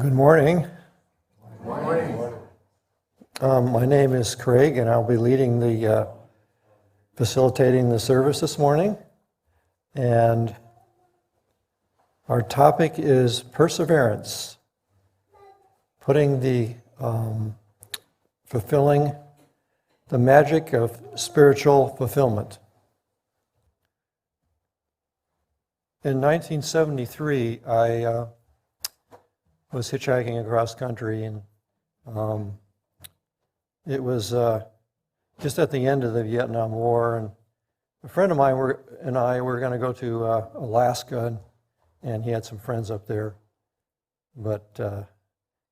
Good morning. Good morning. My name is Craig, and I'll be leading facilitating the service this morning. And our topic is perseverance, fulfilling the magic of spiritual fulfillment. In 1973, I was hitchhiking across country, and it was just at the end of the Vietnam War, and a friend of mine and I were going to go to Alaska, and he had some friends up there, but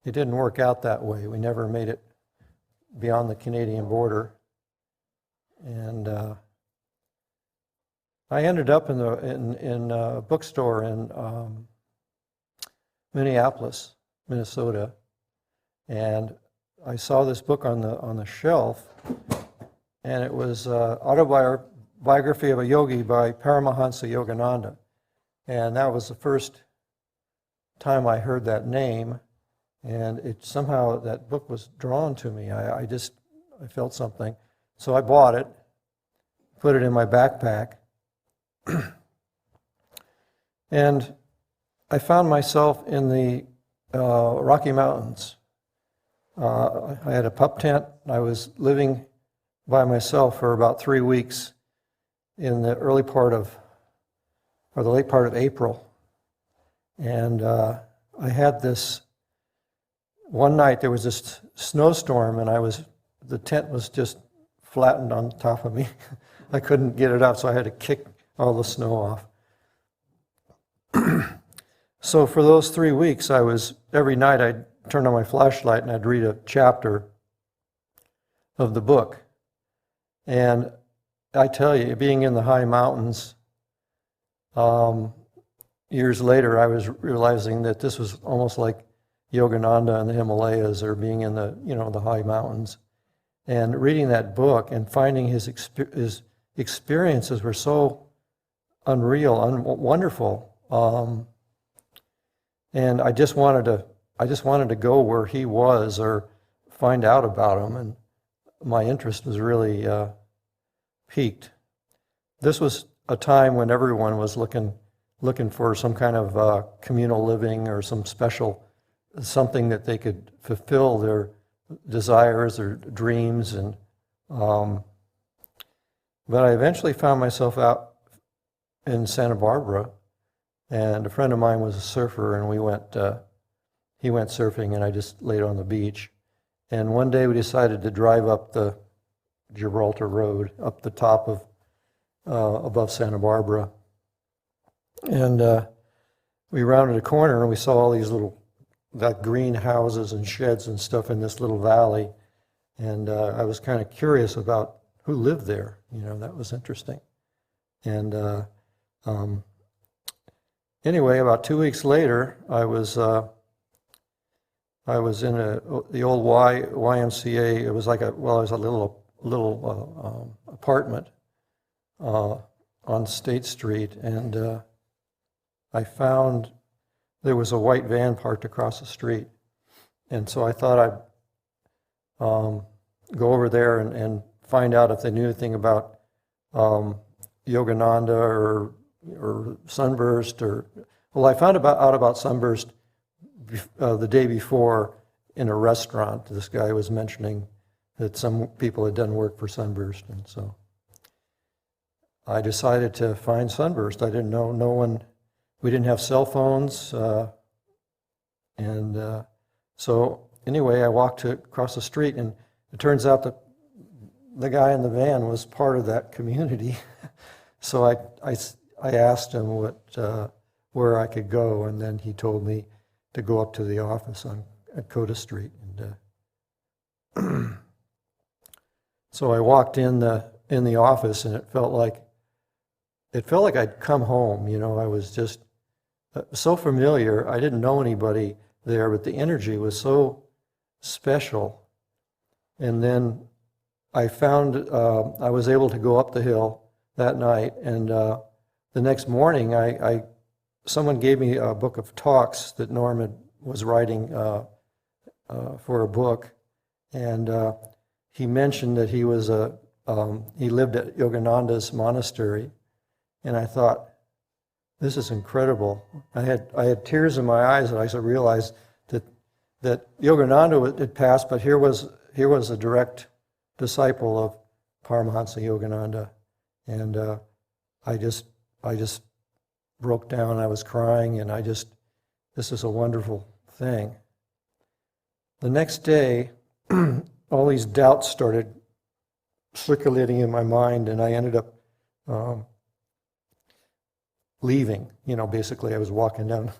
it didn't work out that way. We never made it beyond the Canadian border, and I ended up in a bookstore in Minneapolis, Minnesota, and I saw this book on the shelf, and it was Autobiography of a Yogi by Paramahansa Yogananda, and that was the first time I heard that name, and it somehow that book was drawn to me. I felt something, so I bought it, put it in my backpack, and I found myself in the Rocky Mountains. I had a pup tent. I was living by myself for about 3 weeks in the late part of April. And I had this, one night there was this snowstorm, and the tent was just flattened on top of me. I couldn't get it up, so I had to kick all the snow off. So for those 3 weeks, every night I'd turn on my flashlight and I'd read a chapter of the book. And I tell you, being in the high mountains, years later, I was realizing that this was almost like Yogananda in the Himalayas, or being in the high mountains. And reading that book and finding his experiences were so unreal, wonderful. And I just wanted to go where he was or find out about him, and my interest was really piqued. This was a time when everyone was looking for some kind of communal living or something that they could fulfill their desires or dreams, and but I eventually found myself out in Santa Barbara. And a friend of mine was a surfer, and he went surfing, and I just laid on the beach. And one day we decided to drive up the Gibraltar Road, up the top of, above Santa Barbara. And we rounded a corner, and we saw all these like green houses and sheds and stuff in this little valley. And I was kind of curious about who lived there. That was interesting. And anyway, about 2 weeks later, I was in the old YMCA. It was like a little apartment on State Street, and I found there was a white van parked across the street, and so I thought I'd go over there and find out if they knew anything about Yogananda or Sunburst, I found out about Sunburst the day before in a restaurant. This guy was mentioning that some people had done work for Sunburst, and so I decided to find Sunburst. I didn't know we didn't have cell phones, and so anyway, I walked across the street, and it turns out that the guy in the van was part of that community. So I asked him where I could go, and then he told me to go up to the office at Coda Street. And so I walked in the office, and it felt like I'd come home. I was just so familiar. I didn't know anybody there, but the energy was so special. And then I found I was able to go up the hill that night, and the next morning, someone gave me a book of talks that Norm was writing for a book, and he mentioned that he lived at Yogananda's monastery, and I thought, this is incredible. I had tears in my eyes, and I realized that Yogananda had passed, but here was a direct disciple of Paramahansa Yogananda, and I just broke down. I was crying, and this is a wonderful thing. The next day, all these doubts started circulating in my mind, and I ended up leaving. Basically, I was walking down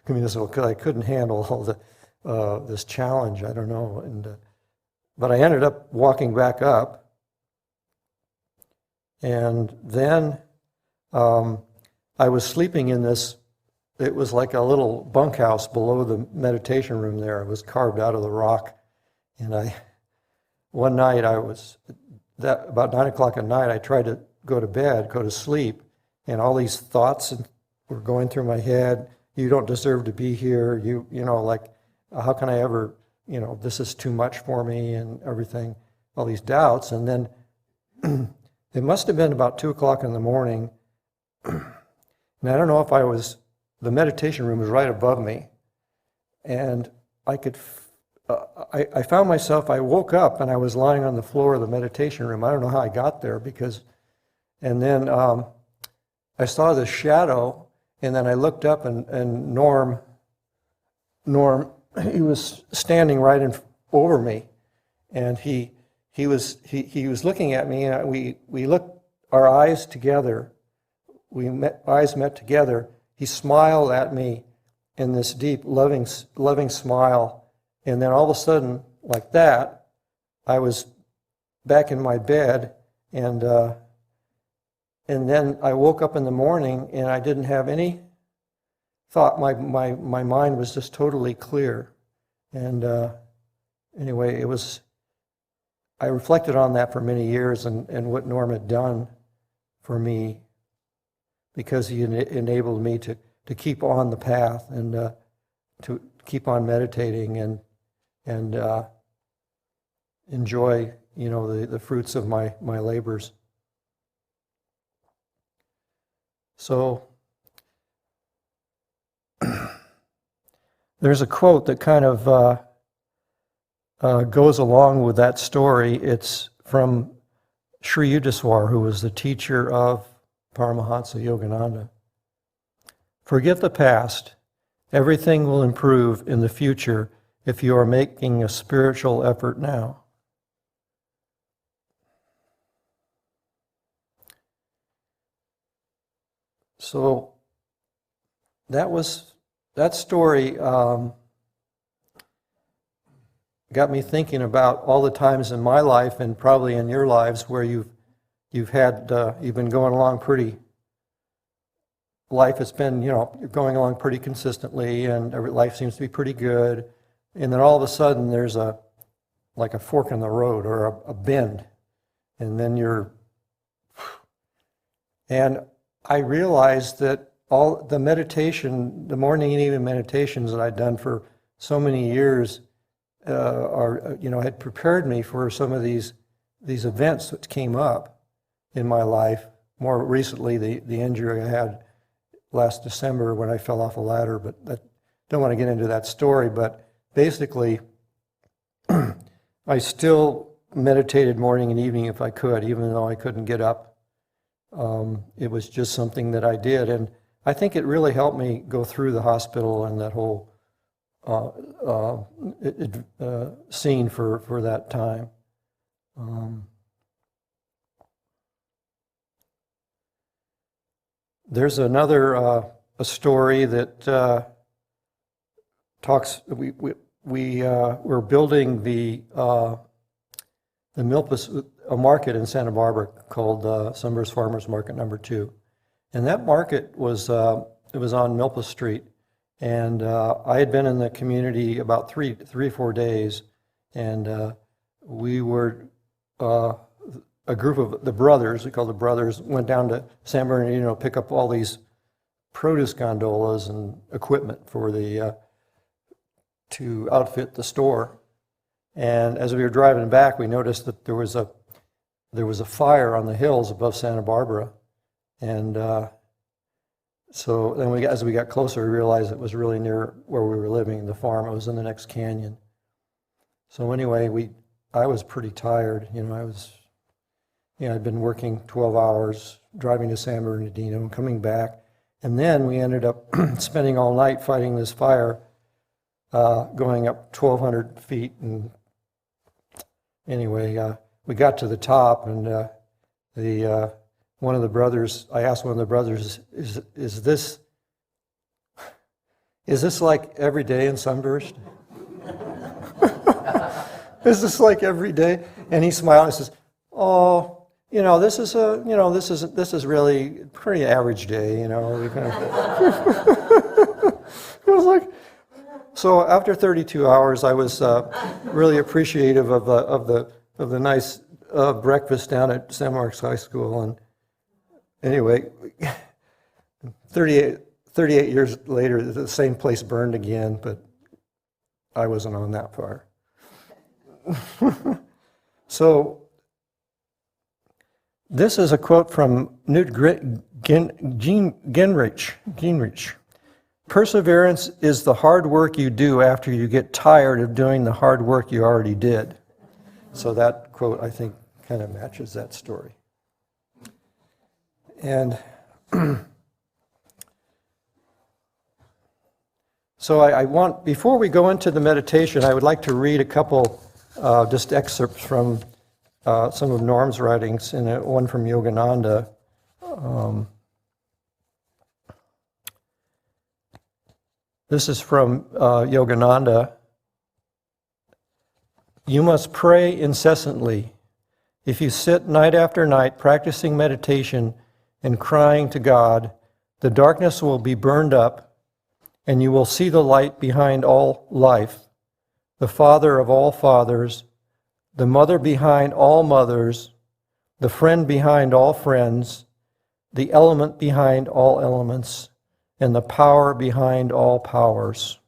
Communicable because I couldn't handle all this challenge. I don't know, but I ended up walking back up, and then I was sleeping in this. It was like a little bunkhouse below the meditation room there. It was carved out of the rock, and one night about 9 o'clock at night, I tried to go to sleep, and all these thoughts were going through my head. You don't deserve to be here. How can I ever, this is too much for me and everything, all these doubts. And then it must have been about 2 o'clock in the morning, and I don't know if the meditation room was right above me, and I found myself, I woke up and I was lying on the floor of the meditation room. I don't know how I got there and then I saw this shadow, and then I looked up and Norm, he was standing right over me, and he was looking at me, and we looked, our eyes together, eyes met together. He smiled at me in this deep, loving smile, and then all of a sudden, like that, I was back in my bed, and then I woke up in the morning, and I didn't have any thought. My mind was just totally clear, and anyway, I reflected on that for many years, and what Norm had done for me, because he enabled me to keep on the path and to keep on meditating and enjoy, the fruits of my labors. So there's a quote that kind of goes along with that story. It's from Sri Yukteswar, who was the teacher of Paramahansa Yogananda. Forget the past. Everything will improve in the future if you are making a spiritual effort now. So that story got me thinking about all the times in my life, and probably in your lives, where you've been going along pretty. Life has been, you're going along pretty consistently, and life seems to be pretty good. And then all of a sudden, there's like a fork in the road, or a bend, and then and I realized that all the meditation, the morning and evening meditations that I'd done for so many years, had prepared me for some of these events that came up in my life. More recently, the injury I had last December when I fell off a ladder, but I don't want to get into that story. But basically, I still meditated morning and evening if I could, even though I couldn't get up. It was just something that I did, and I think it really helped me go through the hospital and that whole scene for that time. There's another a story that talks. We're building the Milpas, a market in Santa Barbara called Sunburst Farmers Market Number 2, and that market was it was on Milpas Street, and I had been in the community about three or 4 days, and we were a group of the brothers, we call the brothers, went down to San Bernardino to pick up all these produce gondolas and equipment for the to outfit the store. And as we were driving back, we noticed that there was a fire on the hills above Santa Barbara. And so then as we got closer, we realized it was really near where we were living, the farm. It was in the next canyon. So anyway, I was pretty tired. I'd been working 12 hours, driving to San Bernardino and coming back. And then we ended up spending all night fighting this fire, going up 1,200 feet. And anyway, we got to the top, and one of the brothers, I asked one of the brothers, is this like every day in Sunburst? Is this like every day? And he smiled and says, "Oh, this is really a pretty average day, I was like, so after 32 hours, I was really appreciative of the nice breakfast down at San Marcos High School. And anyway, 38 years later, the same place burned again, but I wasn't on that fire. So this is a quote from Newt Gingrich. Perseverance is the hard work you do after you get tired of doing the hard work you already did. So that quote, I think, kind of matches that story. And so I want, before we go into the meditation, I would like to read a couple just excerpts from some of Norm's writings, and one from Yogananda. This is from Yogananda. You must pray incessantly. If you sit night after night practicing meditation and crying to God, the darkness will be burned up, and you will see the light behind all life, the Father of all fathers, the mother behind all mothers, the friend behind all friends, the element behind all elements, and the power behind all powers.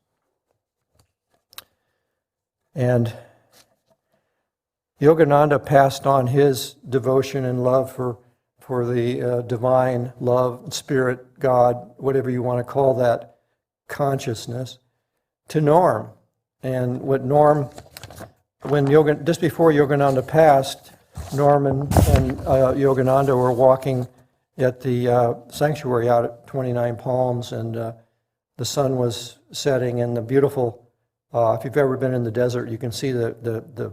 And Yogananda passed on his devotion and love for the divine love, spirit, God, whatever you want to call that, consciousness, to Norm. And what Norm, just before Yogananda passed, Norm and Yogananda were walking at the sanctuary out at 29 Palms, and the sun was setting, and the beautiful, if you've ever been in the desert, you can see the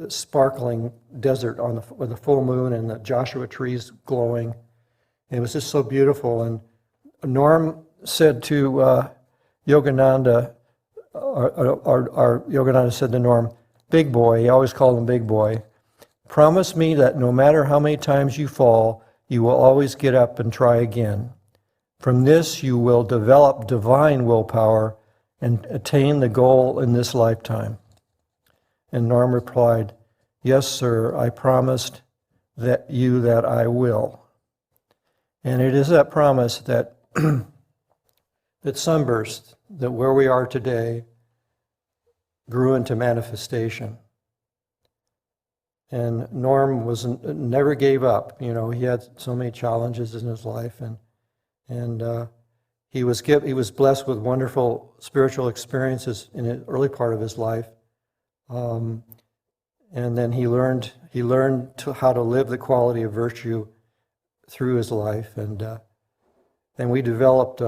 sparkling desert with the full moon and the Joshua trees glowing. And it was just so beautiful. And Norm said to Yogananda, or Yogananda said to Norm, "Big boy," he always called him Big Boy, "promise me that no matter how many times you fall, you will always get up and try again. From this, you will develop divine willpower and attain the goal in this lifetime." And Norm replied, "Yes, sir, I promised that I will." And it is that promise that that Sunburst, that where we are today, grew into manifestation. And Norm never gave up. He had so many challenges in his life, and he was blessed with wonderful spiritual experiences in the early part of his life. And then he learned how to live the quality of virtue through his life, and we developed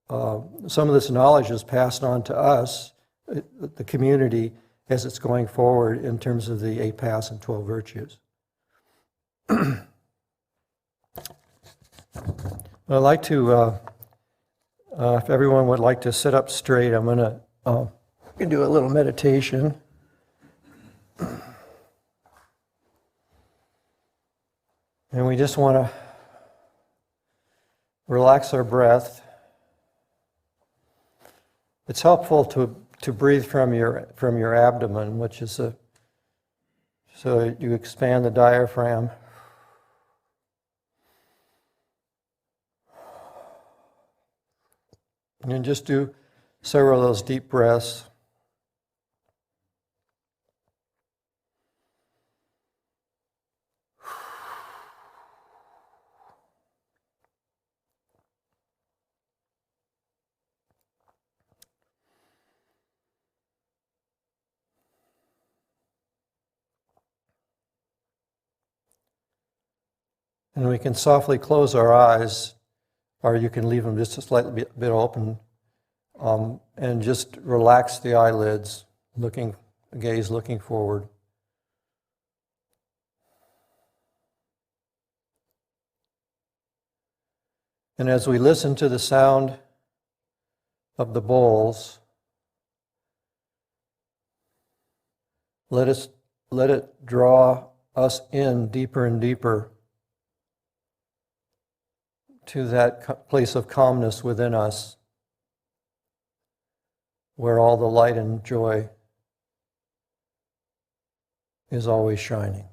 some of this knowledge is passed on to us, the community, as it's going forward in terms of the 8 paths and 12 virtues. I'd like to, if everyone would like to sit up straight, I'm going to do a little meditation. And we just want to relax our breath. It's helpful to breathe from your abdomen, which is so you expand the diaphragm. And then just do several of those deep breaths. And we can softly close our eyes, or you can leave them just a slightly bit open, and just relax the eyelids, gaze looking forward. And as we listen to the sound of the bowls, let it draw us in deeper and deeper to that place of calmness within us, where all the light and joy is always shining.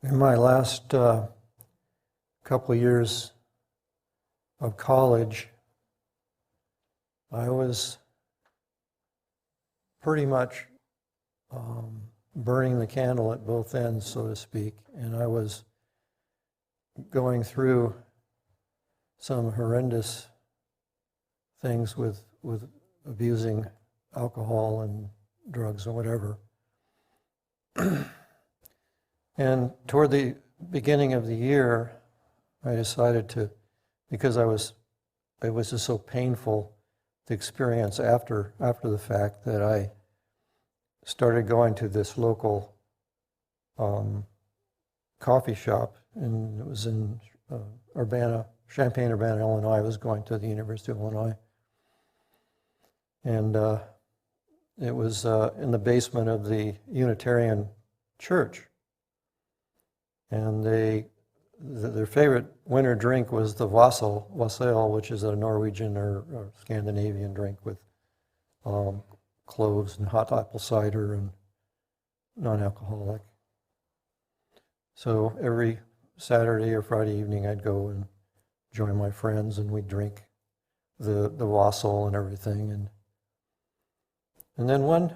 In my last couple of years of college, I was pretty much burning the candle at both ends, so to speak, and I was going through some horrendous things with abusing alcohol and drugs or whatever. And toward the beginning of the year, I decided to, because it was just so painful, the experience after the fact, that I started going to this local coffee shop, and it was in Champaign-Urbana, Illinois. I was going to the University of Illinois. And it was in the basement of the Unitarian church. And their favorite winter drink was the wassail, which is a Norwegian or Scandinavian drink with cloves and hot apple cider and non-alcoholic. So every Saturday or Friday evening I'd go and join my friends, and we'd drink the wassail and everything. And then one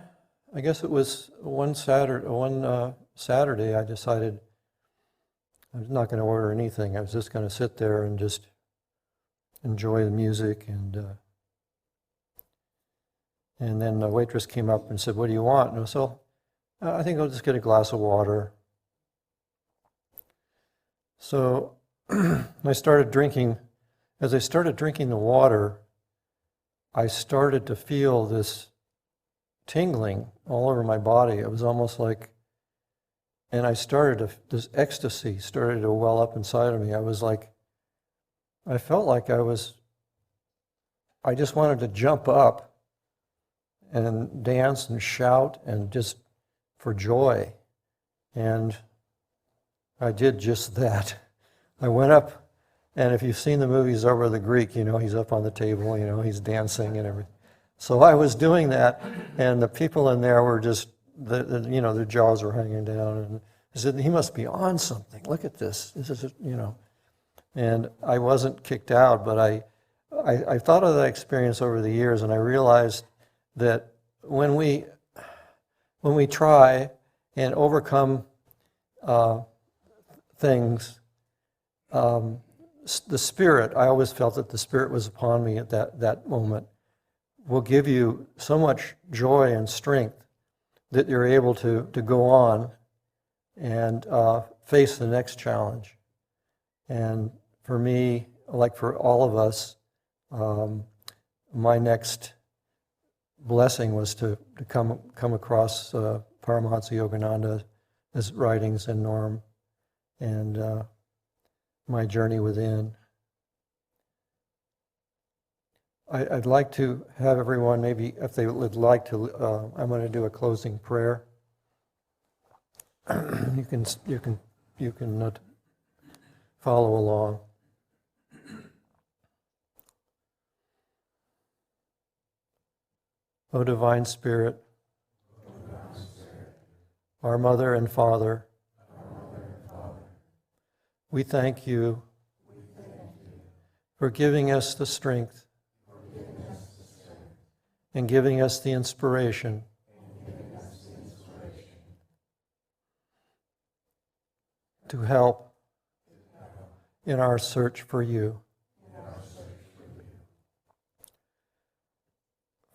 Saturday I decided I was not going to order anything. I was just going to sit there and just enjoy the music. And then the waitress came up and said, "What do you want?" And I said, "I think I'll just get a glass of water." So I started drinking. As I started drinking the water, I started to feel this tingling all over my body. It was almost like, and this ecstasy started to well up inside of me. I felt like I just wanted to jump up and dance and shout and just for joy. And I did just that. I went up, and if you've seen the movies Over the Greek, he's up on the table, he's dancing and everything. So I was doing that, and the people in there were just, their jaws were hanging down, and I said, "He must be on something. Look at this. This is, And I wasn't kicked out, but I thought of that experience over the years, and I realized that when we try and overcome things, the Spirit, I always felt that the Spirit was upon me at that moment, will give you so much joy and strength that you're able to go on and face the next challenge. And for me, like for all of us, my next blessing was to come across Paramahansa Yogananda's writings and Norm, and my journey within. I'd like to have everyone, maybe if they would like to, I'm going to do a closing prayer. You can follow along. O Divine Spirit, our Mother and Father, we thank you for giving us the strength and giving us the inspiration to help in our search for you.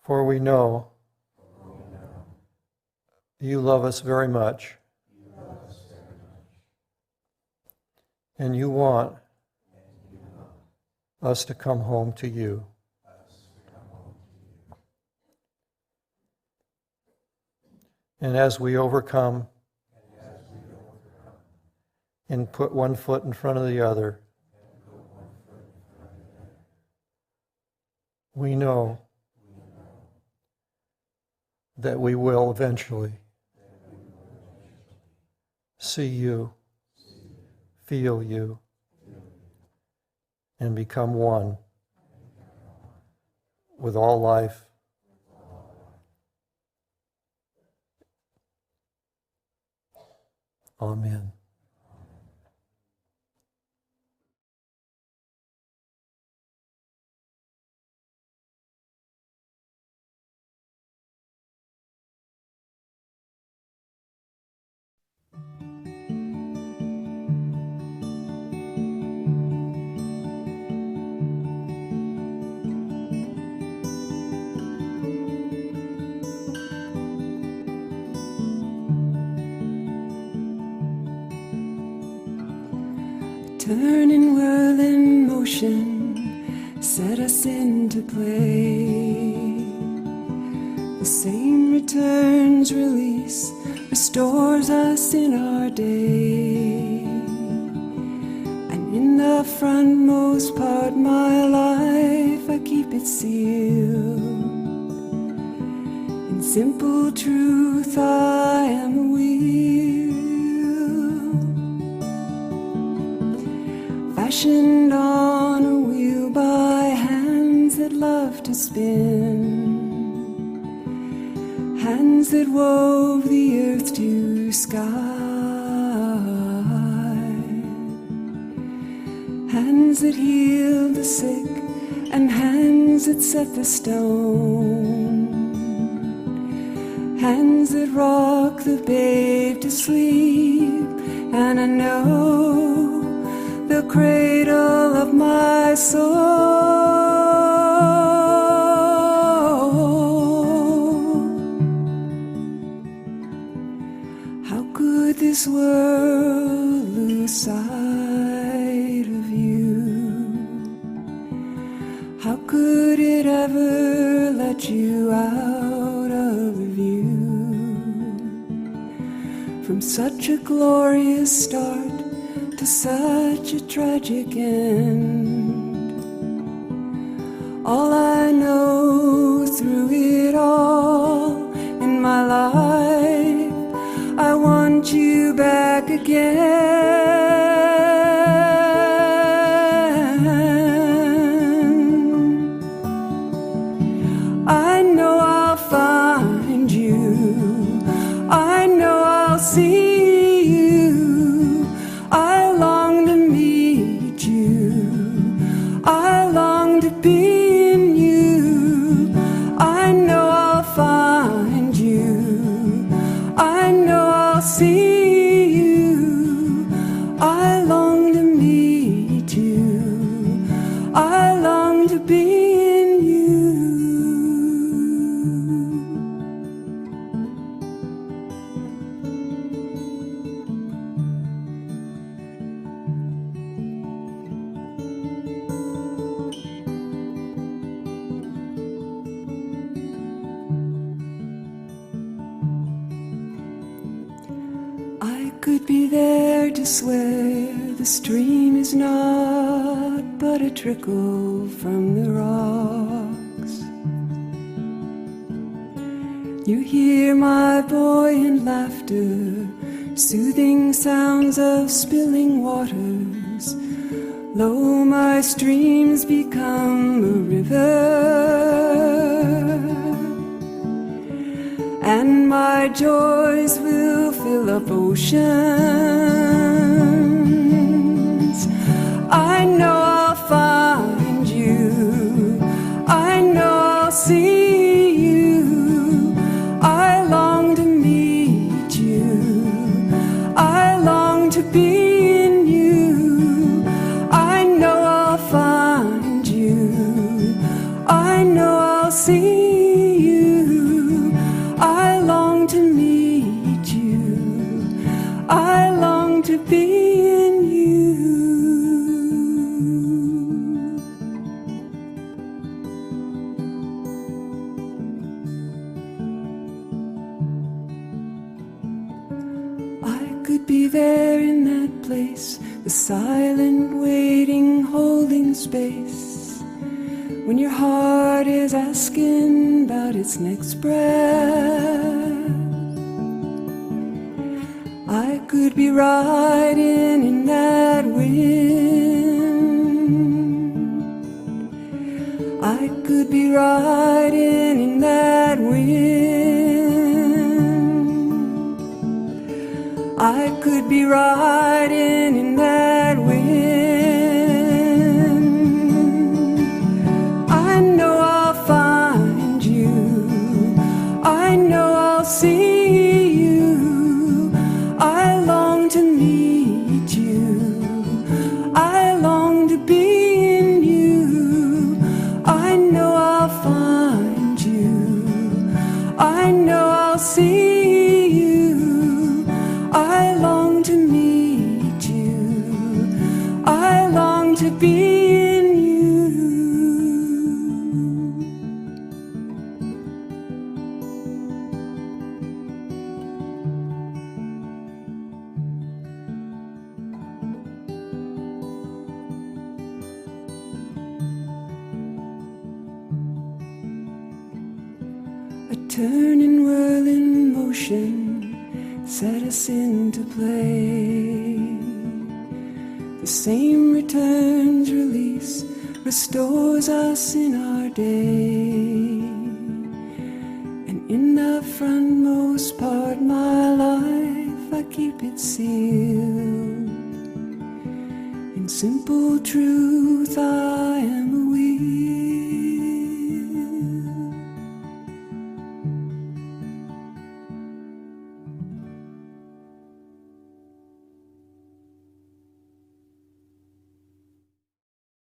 For we know you love us very much, and you want us to come home to you. And as we overcome and put one foot in front of the other, we know that we will eventually see you, feel you, and become one with all life. Amen. turn and whirl in motion, set us into play. The same returns, release, restores us in our day. And in the frontmost part, my life, I keep it sealed. In simple truth, I am a wheel, fashioned on a wheel by hands that love to spin, hands that wove the earth to sky, hands that healed the sick, and hands that set the stone, hands that rock the babe to sleep. And I know the cradle of my soul. How could this world lose sight of you? How could it ever let you out of view? From such a glorious start to such a tragic end. All I know through it all in my life, I want you back again. I know I'll find you, I know I'll see you. I long to meet you, I long to be in you. I know I'll find you, I know I'll see you. I long to meet you, I long to be in you. I could be there to swear the stream is not but a trickle from the rocks. You hear my buoyant laughter, soothing sounds of spilling waters. Lo, my streams become a river, and my joys will fill up oceans. I know I'll find you, I know I'll see you. I long to meet you, I long to be in you. I know I'll find you, I know I'll see you. I long to meet you, I long to be in you. I could be there in that place, the silent waiting, holding space, when your heart is asking about its next breath. I could be riding in that wind, I could be riding in that wind, I could be riding in that wind. I know I'll find you, I know I'll see you. I long to meet you, I long to be in you. I know I'll find you, I know I'll see you. I long to meet you, I long to be in you. A turning, whirling motion set us into play. The same returns, release, restores us in our day. And in the frontmost part, my life, I keep it sealed. In simple truth, I am a wheel.